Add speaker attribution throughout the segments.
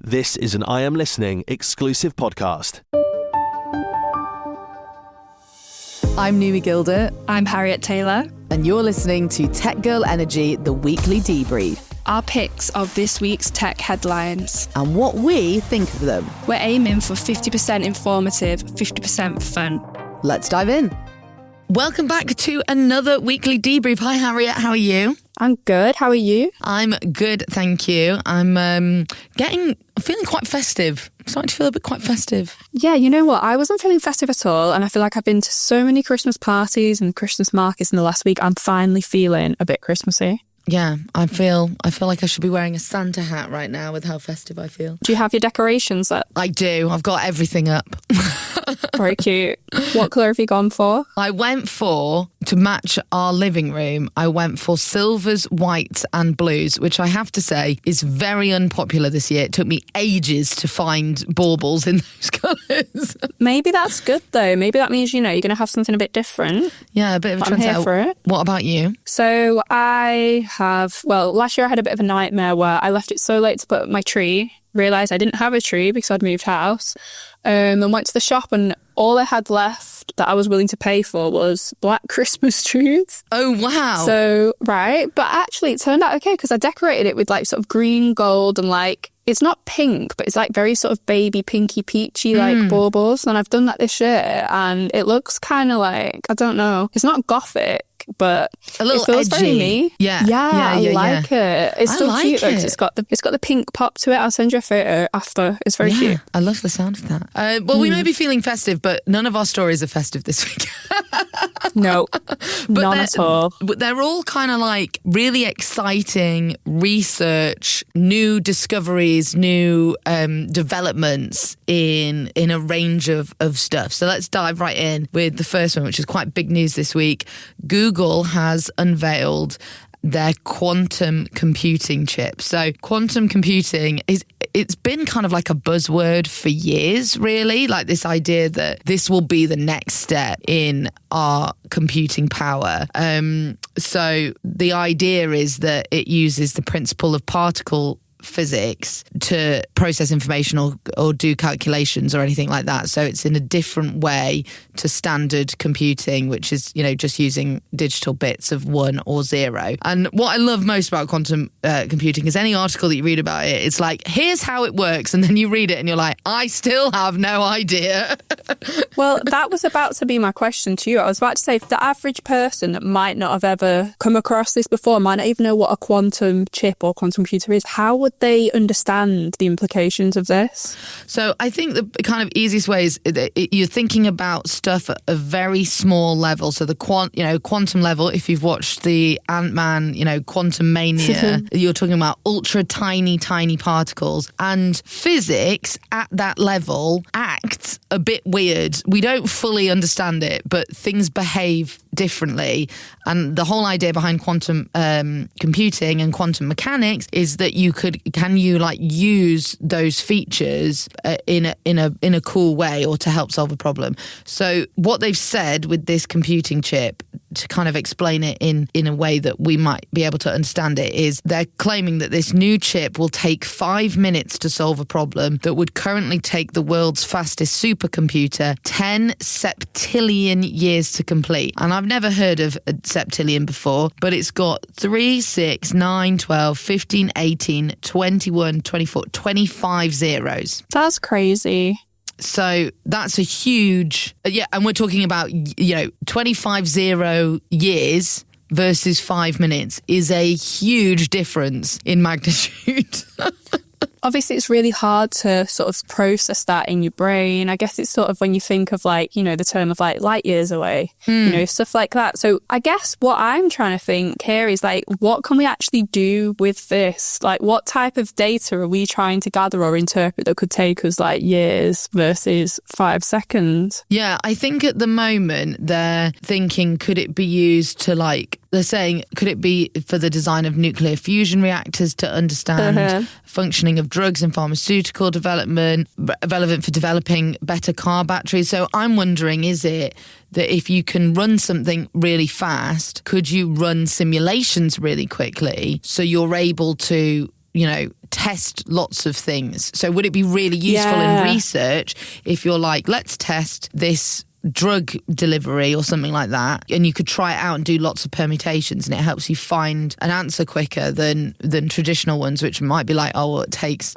Speaker 1: This is an I Am Listening exclusive podcast.
Speaker 2: I'm Numi Gildert.
Speaker 3: I'm Harriet Taylor.
Speaker 2: And you're listening to Tech Girl Energy, the weekly debrief.
Speaker 3: Our picks of this week's tech headlines.
Speaker 2: And what we think of them.
Speaker 3: We're aiming for 50% informative, 50% fun.
Speaker 2: Let's dive in.
Speaker 4: Welcome back to another weekly debrief. Hi, Harriet. How are you?
Speaker 3: I'm good. How are you?
Speaker 4: I'm good, thank you. I'm feeling quite festive. I'm starting to feel a bit quite festive.
Speaker 3: Yeah, you know what? I wasn't feeling festive at all, and I feel like I've been to so many Christmas parties and Christmas markets in the last week. I'm finally feeling a bit Christmassy.
Speaker 4: Yeah, I feel like I should be wearing a Santa hat right now with how festive I feel.
Speaker 3: Do you have your decorations up?
Speaker 4: I do. I've got everything up.
Speaker 3: Very cute. What colour have you gone for?
Speaker 4: I went for, to match our living room, I went for silvers, whites and blues, which I have to say is very unpopular this year. It took me ages to find baubles in those colours.
Speaker 3: Maybe that's good though. Maybe that means, you're going to have something a bit different.
Speaker 4: Yeah, a bit of a trend.
Speaker 3: I'm here for it.
Speaker 4: What about you?
Speaker 3: So last year I had a bit of a nightmare where I left it so late to put up my tree, realised I didn't have a tree because I'd moved house, and went to the shop, and all I had left that I was willing to pay for was black Christmas trees.
Speaker 4: Oh, wow.
Speaker 3: So, right. But actually it turned out okay because I decorated it with like sort of green, gold and like, it's not pink, but it's like very sort of baby pinky peachy like baubles. And I've done that this year and it looks kind of like, I don't know, it's not gothic, but
Speaker 4: a little
Speaker 3: it feels
Speaker 4: edgy.
Speaker 3: very me.
Speaker 4: Yeah,
Speaker 3: I like it. It's still
Speaker 4: like
Speaker 3: cute though,
Speaker 4: it.
Speaker 3: 'cause it's got the pink pop to it. I'll send you a photo after. It's very cute.
Speaker 4: I love the sound of that. Well, we may be feeling festive, but none of our stories are festive this week.
Speaker 3: No, none at all.
Speaker 4: But they're all kind of like really exciting research, new discoveries, new developments in a range of stuff. So let's dive right in with the first one, which is quite big news this week. Google has unveiled their quantum computing chip. So quantum computing it's been kind of like a buzzword for years, really, like this idea that this will be the next step in our computing power. So the idea is that it uses the principle of particle physics to process information or do calculations or anything like that. So it's in a different way to standard computing, which is, just using digital bits of 1 or 0. And what I love most about quantum computing is any article that you read about it, it's like, here's how it works. And then you read it and you're like, I still have no idea.
Speaker 3: Well, that was about to be my question to you. I was about to say, if the average person that might not have ever come across this before, might not even know what a quantum chip or quantum computer is, how would they understand the implications of this?
Speaker 4: So I think the kind of easiest way is that you're thinking about stuff at a very small level. So the quantum level, if you've watched the Ant-Man, Quantum Mania, you're talking about ultra tiny particles. And physics at that level acts a bit weird. We don't fully understand it, but things behave differently. And the whole idea behind quantum computing and quantum mechanics is that can you use those features in a cool way or to help solve a problem. So what they've said with this computing chip, to kind of explain it in a way that we might be able to understand it, is they're claiming that this new chip will take 5 minutes to solve a problem that would currently take the world's fastest supercomputer 10 septillion years to complete. And I've never heard of a septillion before, but it's got 3, 6, 9, 12, 15, 18, 21, 24, 25 zeros.
Speaker 3: That's crazy.
Speaker 4: So that's a huge, and we're talking about, 25 0 years versus 5 minutes is a huge difference in magnitude.
Speaker 3: Obviously, it's really hard to sort of process that in your brain. I guess it's sort of when you think of the term of light years away, stuff like that. So I guess what I'm trying to think here is what can we actually do with this? What type of data are we trying to gather or interpret that could take us years versus 5 seconds?
Speaker 4: Yeah, I think at the moment they're thinking, could it be used to they're saying, could it be for the design of nuclear fusion reactors to understand functioning of drugs and pharmaceutical development, relevant for developing better car batteries? So I'm wondering, is it that if you can run something really fast, could you run simulations really quickly so you're able to test lots of things. So would it be really useful in research if you're like, let's test this drug delivery or something like that, and you could try it out and do lots of permutations, and it helps you find an answer quicker than traditional ones, which might be like, oh, well, it takes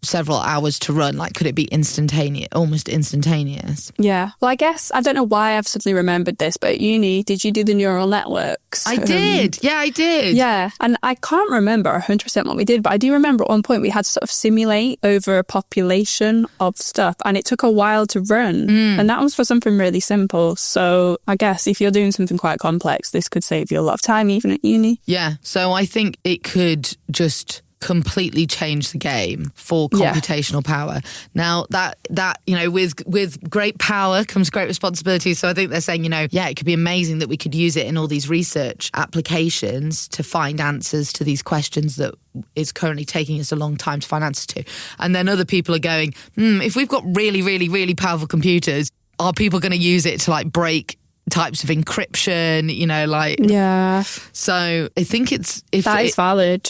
Speaker 4: several hours to run. Like, could it be instantaneous, almost instantaneous?
Speaker 3: Yeah. Well, I guess, I don't know why I've suddenly remembered this, but at uni, did you do the neural networks?
Speaker 4: I did. Yeah, I did.
Speaker 3: Yeah. And I can't remember 100% what we did, but I do remember at one point we had to sort of simulate over a population of stuff, and it took a while to run. And that was for something really simple. So I guess if you're doing something quite complex, this could save you a lot of time even at uni.
Speaker 4: Yeah. So I think it could just completely change the game for computational power. Now that with great power comes great responsibility. So I think they're saying, it could be amazing that we could use it in all these research applications to find answers to these questions that is currently taking us a long time to find answers to. And then other people are going, if we've got really, really, really powerful computers, are people going to use it to like break types of encryption,
Speaker 3: Yeah.
Speaker 4: So I think it's...
Speaker 3: That is valid.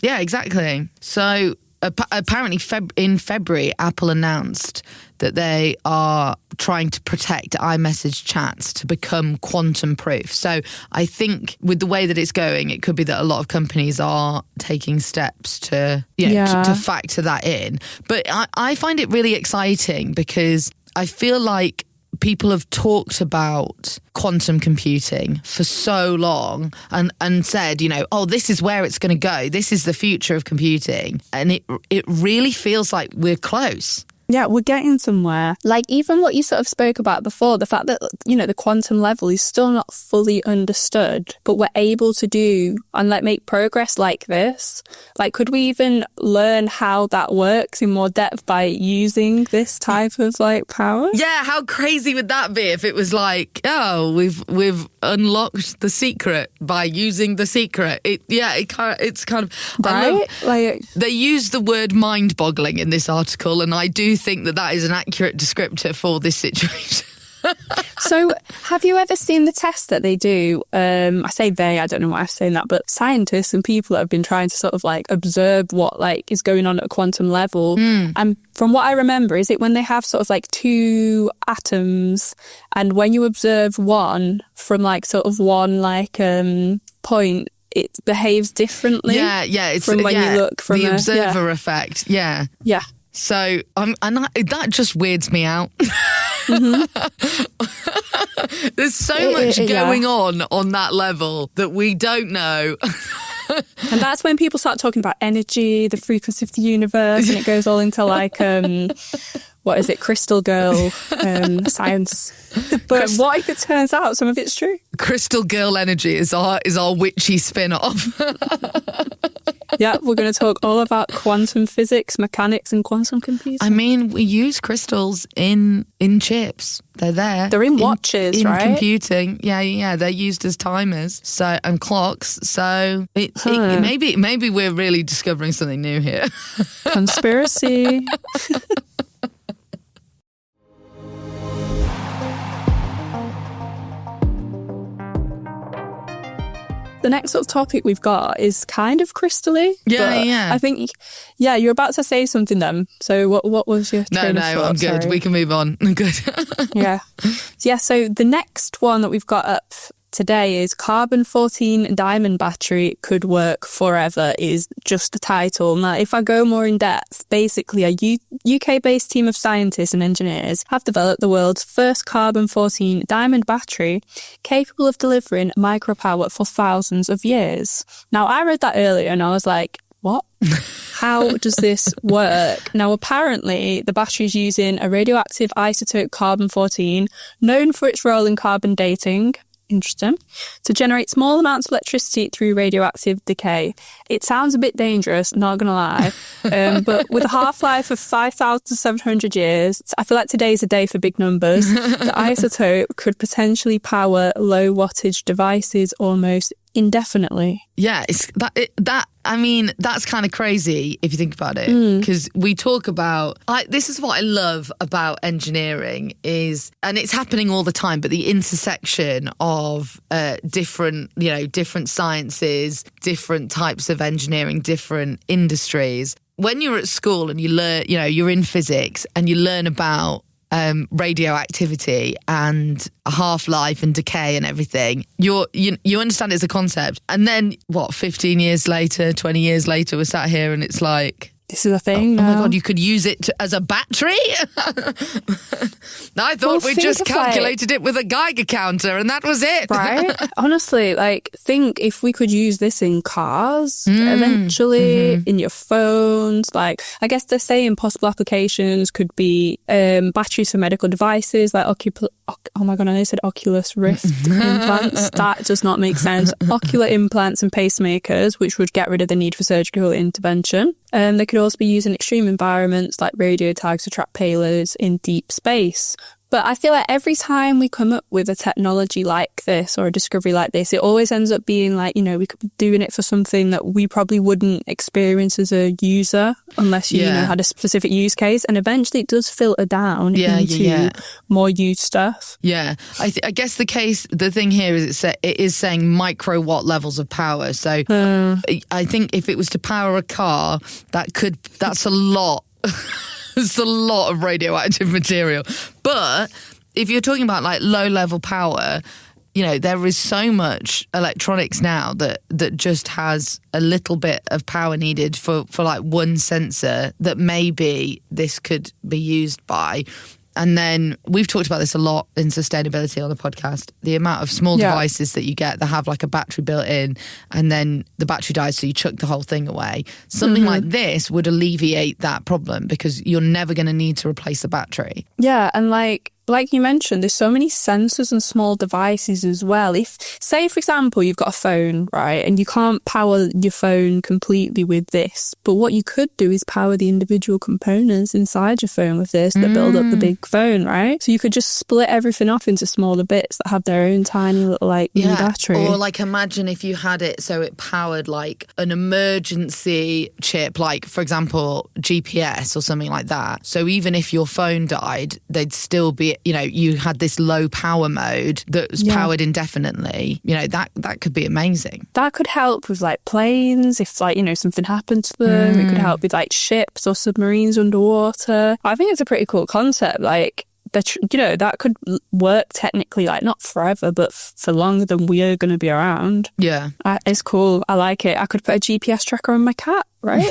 Speaker 4: Yeah, exactly. So apparently in February, Apple announced that they are trying to protect iMessage chats to become quantum proof. So I think with the way that it's going, it could be that a lot of companies are taking steps to factor that in. But I find it really exciting because I feel like people have talked about quantum computing for so long and said, this is where it's going to go. This is the future of computing. And it really feels like we're close.
Speaker 3: Yeah, we're getting somewhere. Like even what you sort of spoke about before, the fact that, the quantum level is still not fully understood, but we're able to do and make progress like this. Like, could we even learn how that works in more depth by using this type of power?
Speaker 4: Yeah, how crazy would that be if it was like, oh, we've unlocked the secret by using the secret? It's kind of
Speaker 3: right.
Speaker 4: They use the word mind-boggling in this article, and I do think that is an accurate descriptor for this situation.
Speaker 3: So have you ever seen the test that they do? I say they, I don't know why I'm saying that, but scientists and people have been trying to sort of observe what is going on at a quantum level. And from what I remember, is it when they have sort of two atoms, and when you observe one from one point, it behaves differently.
Speaker 4: Yeah, it's
Speaker 3: from when you look from
Speaker 4: the observer effect. Yeah. So that just weirds me out. There's so much going on that level that we don't know.
Speaker 3: And that's when people start talking about energy, the frequency of the universe, and it goes all into what is it, crystal girl science. But what if it turns out some of it's true?
Speaker 4: Crystal girl energy is our witchy spin-off.
Speaker 3: Yeah, we're going to talk all about quantum physics, mechanics, and quantum computing.
Speaker 4: I mean, we use crystals in chips. They're there.
Speaker 3: They're in watches, right?
Speaker 4: In computing. Yeah. They're used as timers and clocks. So maybe we're really discovering something new here.
Speaker 3: Conspiracy. The next sort of topic we've got is kind of crystally.
Speaker 4: Yeah.
Speaker 3: I think, you're about to say something then. So what was your train of thought?
Speaker 4: No, I'm good.
Speaker 3: Sorry.
Speaker 4: We can move on. I'm good.
Speaker 3: So the next one that we've got up today is carbon-14 diamond battery could work forever is just the title. Now, if I go more in depth, basically a UK-based team of scientists and engineers have developed the world's first carbon-14 diamond battery capable of delivering micropower for thousands of years. Now, I read that earlier and I was like, what? How does this work? Now, apparently, the battery is using a radioactive isotope carbon-14, known for its role in carbon dating, interesting, to generate small amounts of electricity through radioactive decay. It sounds a bit dangerous, not going to lie, but with a half-life of 5,700 years, I feel like today's a day for big numbers, the isotope could potentially power low-wattage devices almost indefinitely.
Speaker 4: Yeah, that's kind of crazy if you think about it, because we talk about, this is what I love about engineering is, and it's happening all the time, but the intersection of different sciences, different types of engineering, different industries. When you're at school and you learn, you're in physics and you learn about radioactivity and half-life and decay and everything, you understand it as a concept, and then 15 years later, 20 years later, we're sat here and it's like,
Speaker 3: this is a thing
Speaker 4: oh
Speaker 3: now.
Speaker 4: my God, you could use it as a battery? I thought we just calculated it with a Geiger counter and that was it.
Speaker 3: Right? Honestly, think if we could use this in cars eventually, in your phones. I guess they're saying possible applications could be batteries for medical devices, like oh my God, I said Oculus Rift implants. That does not make sense. Ocular implants and pacemakers, which would get rid of the need for surgical intervention. They could also be used in extreme environments like radio tags to track payloads in deep space. But I feel like every time we come up with a technology like this or a discovery like this, it always ends up being we could be doing it for something that we probably wouldn't experience as a user unless you had a specific use case. And eventually it does filter down into more used stuff. Yeah.
Speaker 4: I guess the thing here is it is saying microwatt levels of power. So I think if it was to power a car, that's a lot. It's a lot of radioactive material. But if you're talking about low-level power, there is so much electronics now that just has a little bit of power needed for one sensor that maybe this could be used by. And then we've talked about this a lot in sustainability on the podcast, the amount of small devices that you get that have a battery built in and then the battery dies, so you chuck the whole thing away. Something like this would alleviate that problem because you're never going to need to replace the battery.
Speaker 3: Yeah, and like you mentioned, there's so many sensors and small devices as well. If, say, for example, you've got a phone, right, and you can't power your phone completely with this, but what you could do is power the individual components inside your phone with this that build up the big phone, right? So you could just split everything off into smaller bits that have their own tiny little mini battery.
Speaker 4: Or imagine if you had it so it powered an emergency chip, for example, GPS or something like that. So even if your phone died, they'd still be, you had this low power mode that was powered indefinitely. That could be amazing.
Speaker 3: That could help with planes if something happened to them. It could help with ships or submarines underwater. I think it's a pretty cool concept. That could work technically, not forever, but for longer than we are going to be around.
Speaker 4: Yeah.
Speaker 3: It's cool. I like it. I could put a GPS tracker on my cat, right?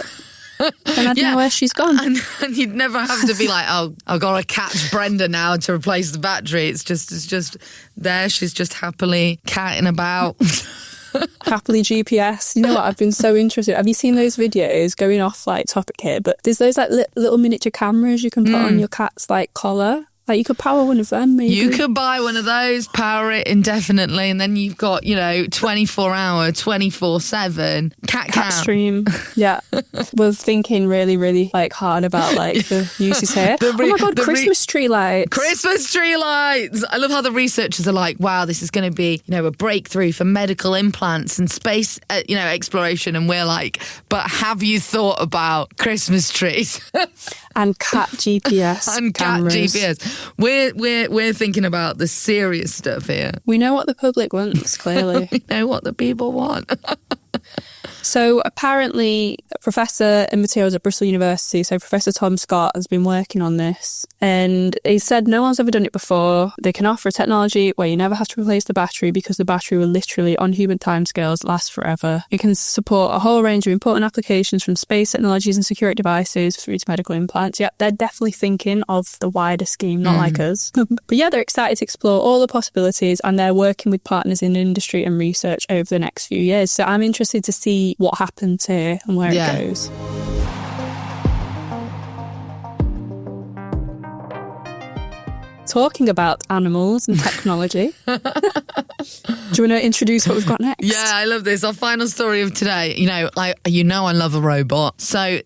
Speaker 3: And I'd know where she's gone.
Speaker 4: And you'd never have to be I've got to catch Brenda now to replace the battery. It's just there. She's just happily catting about.
Speaker 3: Happily GPS. You know what? I've been so interested. Have you seen those videos, going off topic here, but there's those little miniature cameras you can put on your cat's collar? You could power one of them, maybe.
Speaker 4: You could buy one of those, power it indefinitely, and then you've got, 24-hour, 24/7 cat
Speaker 3: stream. Yeah. We're thinking really, really hard about the uses here. Oh my God, Christmas tree lights.
Speaker 4: Christmas tree lights. I love how the researchers are wow, this is going to be, a breakthrough for medical implants and space, exploration. And we're but have you thought about Christmas trees?
Speaker 3: And cat GPS
Speaker 4: and
Speaker 3: cameras.
Speaker 4: Cat GPS. We're thinking about the serious stuff here.
Speaker 3: We know what the public wants, clearly.
Speaker 4: We know what the people want.
Speaker 3: So apparently a professor in materials at Bristol University, so Professor Tom Scott, has been working on this, and he said no one's ever done it before. They can offer a technology where you never have to replace the battery because the battery will literally, on human timescales, last forever. It can support a whole range of important applications from space technologies and security devices through to medical implants. Yeah, they're definitely thinking of the wider scheme, not like us. But yeah, they're excited to explore all the possibilities, and they're working with partners in industry and research over the next few years. So I'm interested to see what happens here and where it goes. Talking about animals and technology. Do you want to introduce what we've got next?
Speaker 4: Yeah, I love this. Our final story of today. I love a robot. So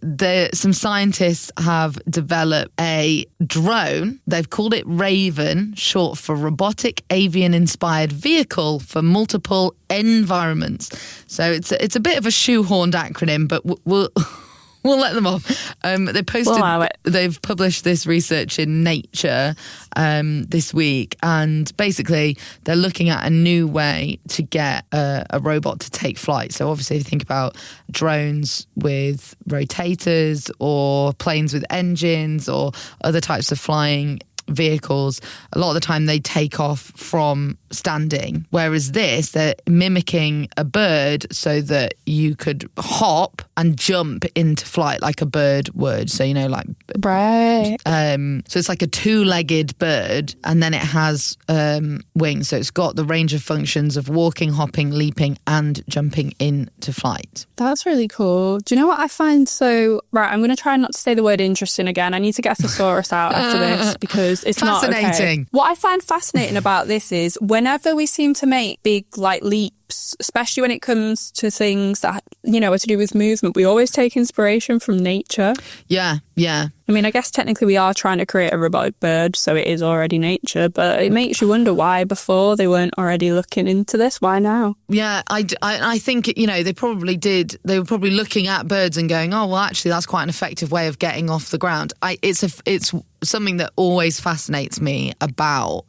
Speaker 4: some scientists have developed a drone. They've called it Raven, short for Robotic Avian-Inspired Vehicle for Multiple Environments. So it's a bit of a shoehorned acronym, but we'll let them off. They've published this research in Nature this week, and basically they're looking at a new way to get a robot to take flight. So obviously, if you think about drones with rotators or planes with engines or other types of flying vehicles, a lot of the time they take off from standing, whereas they're mimicking a bird so that you could hop and jump into flight like a bird would. So
Speaker 3: Right.
Speaker 4: So it's like a two-legged bird, and then it has wings, so it's got the range of functions of walking, hopping, leaping and jumping into flight.
Speaker 3: That's really cool. Do you know what I find I'm going to try not to say the word interesting again. I need to get a thesaurus out after this because it's
Speaker 4: fascinating.
Speaker 3: Not okay. What I find fascinating about this is whenever we seem to make big leaps, especially when it comes to things that are to do with movement, we always take inspiration from nature.
Speaker 4: Yeah.
Speaker 3: I mean, I guess technically we are trying to create a robotic bird, so it is already nature, but it makes you wonder why before they weren't already looking into this. Why now?
Speaker 4: Yeah, I think, they probably did. They were probably looking at birds and going, oh, well, actually, that's quite an effective way of getting off the ground. It's something that always fascinates me about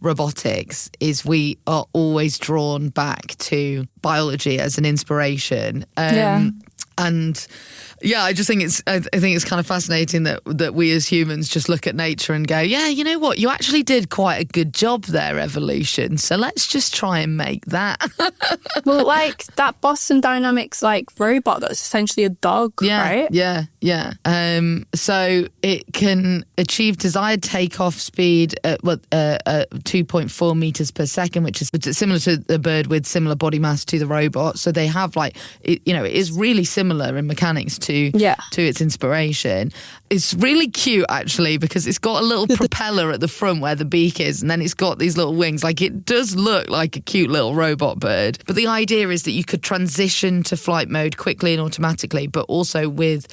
Speaker 4: robotics is we are always drawn back to biology as an inspiration. And yeah, I just think I think it's kind of fascinating that we as humans just look at nature and go, yeah, you know what, you actually did quite a good job there, evolution. So let's just try and make that.
Speaker 3: Well, like that Boston Dynamics robot that's essentially a dog, right?
Speaker 4: Yeah. So it can achieve desired takeoff speed at 2.4 meters per second, which is similar to the bird with similar body mass to the robot. So they have it is really similar in mechanics to its inspiration. It's really cute actually because it's got a little propeller at the front where the beak is, and then it's got these little wings. It does look like a cute little robot bird. But the idea is that you could transition to flight mode quickly and automatically, but also with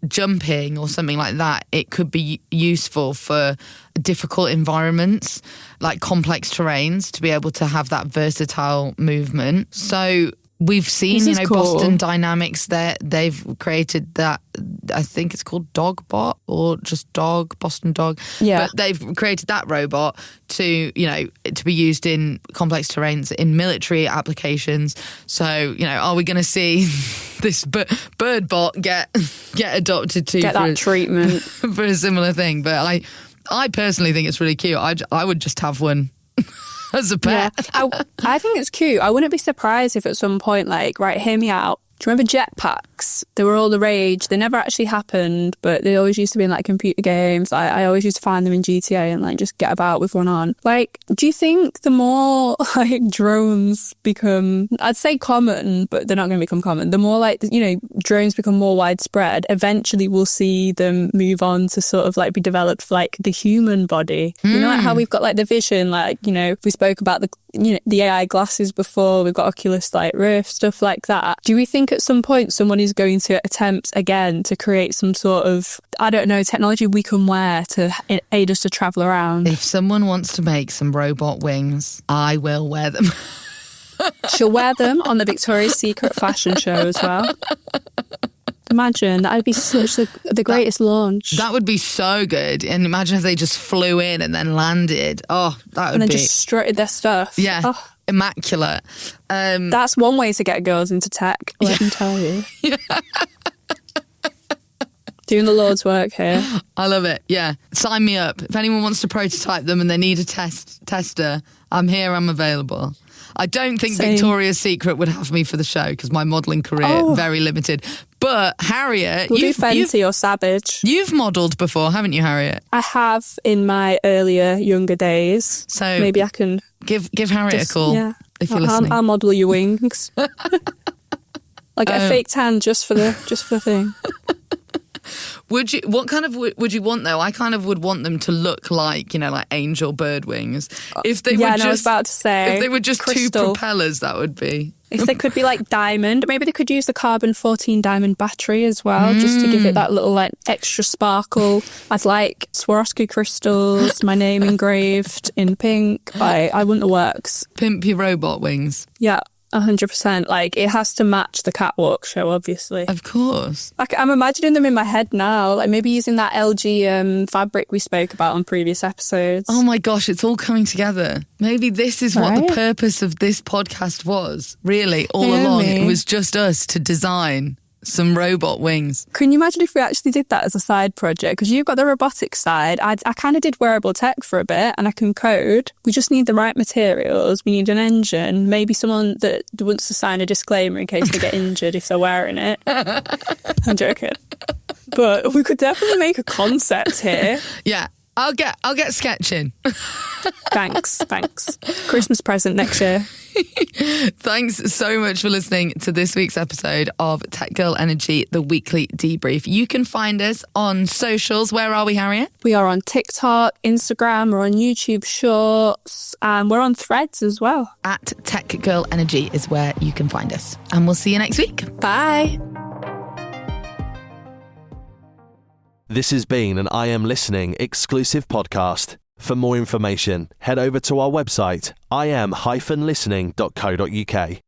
Speaker 4: jumping or something like that, it could be useful for difficult environments, like complex terrains, to be able to have that versatile movement. So we've seen, cool. Boston Dynamics, they've created that, I think it's called Dogbot or just Boston Dog.
Speaker 3: Yeah.
Speaker 4: But they've created that robot to be used in complex terrains in military applications. So, are we going to see this bird bot get adopted to
Speaker 3: get that treatment
Speaker 4: for a similar thing? But I personally think it's really cute. I would just have one as a pet.
Speaker 3: Yeah. I think it's cute. I wouldn't be surprised if at some point, hear me out. Do you remember jetpacks? They were all the rage. They never actually happened, but they always used to be in computer games. I always used to find them in GTA and just get about with one on. Do you think the more drones become, I'd say common, but they're not going to become common. The more drones become more widespread, eventually we'll see them move on to sort of be developed for the human body. You know, how we've got the vision, we spoke about the AI glasses before, we've got Oculus Rift, stuff like that. Do we think at some point someone is going to attempt again to create some sort of, I don't know, technology we can wear to aid us to travel around?
Speaker 4: If someone wants to make some robot wings, I will wear them.
Speaker 3: She'll wear them on the Victoria's Secret fashion show as well. Imagine, that would be such the greatest launch.
Speaker 4: That would be so good. And imagine if they just flew in and then landed. Oh, that would be...
Speaker 3: And then just strutted their stuff.
Speaker 4: Yeah, immaculate.
Speaker 3: That's one way to get girls into tech, let me tell you.
Speaker 4: Yeah.
Speaker 3: Doing the Lord's work here.
Speaker 4: I love it, yeah. Sign me up. If anyone wants to prototype them and they need a tester, I'm here, I'm available. I don't think Victoria's Secret would have me for the show because my modelling career very limited. But Harriet,
Speaker 3: we'll do Fenty or Savage.
Speaker 4: You've modelled before, haven't you, Harriet?
Speaker 3: I have in my younger days.
Speaker 4: So
Speaker 3: maybe I can
Speaker 4: give Harriet a call if you're listening.
Speaker 3: I'll model your wings. A fake tan just for the thing.
Speaker 4: What kind of would you want though? I kind of would want them to look like, like angel bird wings. If they were
Speaker 3: I was about to say.
Speaker 4: If they were just
Speaker 3: crystal.
Speaker 4: 2 propellers, that would be.
Speaker 3: If they could be like diamond, maybe they could use the carbon-14 diamond battery as well, just to give it that little like extra sparkle. I'd like Swarovski crystals, my name engraved in pink. I want the works.
Speaker 4: Pimpy robot wings.
Speaker 3: Yeah. 100%. Like, it has to match the catwalk show, obviously.
Speaker 4: Of course.
Speaker 3: Like, I'm imagining them in my head now, like maybe using that LG fabric we spoke about on previous episodes.
Speaker 4: Oh my gosh, it's all coming together. Maybe this is what the purpose of this podcast was, really, all along. It was just us to design some robot wings.
Speaker 3: Can you imagine if we actually did that as a side project? Because you've got the robotics side. I kind of did wearable tech for a bit and I can code. We just need the right materials. We need an engine. Maybe someone that wants to sign a disclaimer in case they get injured if they're wearing it. I'm joking. But we could definitely make a concept here.
Speaker 4: Yeah. I'll get sketching.
Speaker 3: Thanks. Christmas present next year.
Speaker 4: Thanks so much for listening to this week's episode of Tech Girl Energy, the weekly debrief. You can find us on socials. Where are we, Harriet?
Speaker 3: We are on TikTok, Instagram, we're on YouTube Shorts, and we're on Threads as well.
Speaker 4: At Tech Girl Energy is where you can find us. And we'll see you next week.
Speaker 3: Bye.
Speaker 1: This has been an I Am Listening exclusive podcast. For more information, head over to our website, im-listening.co.uk.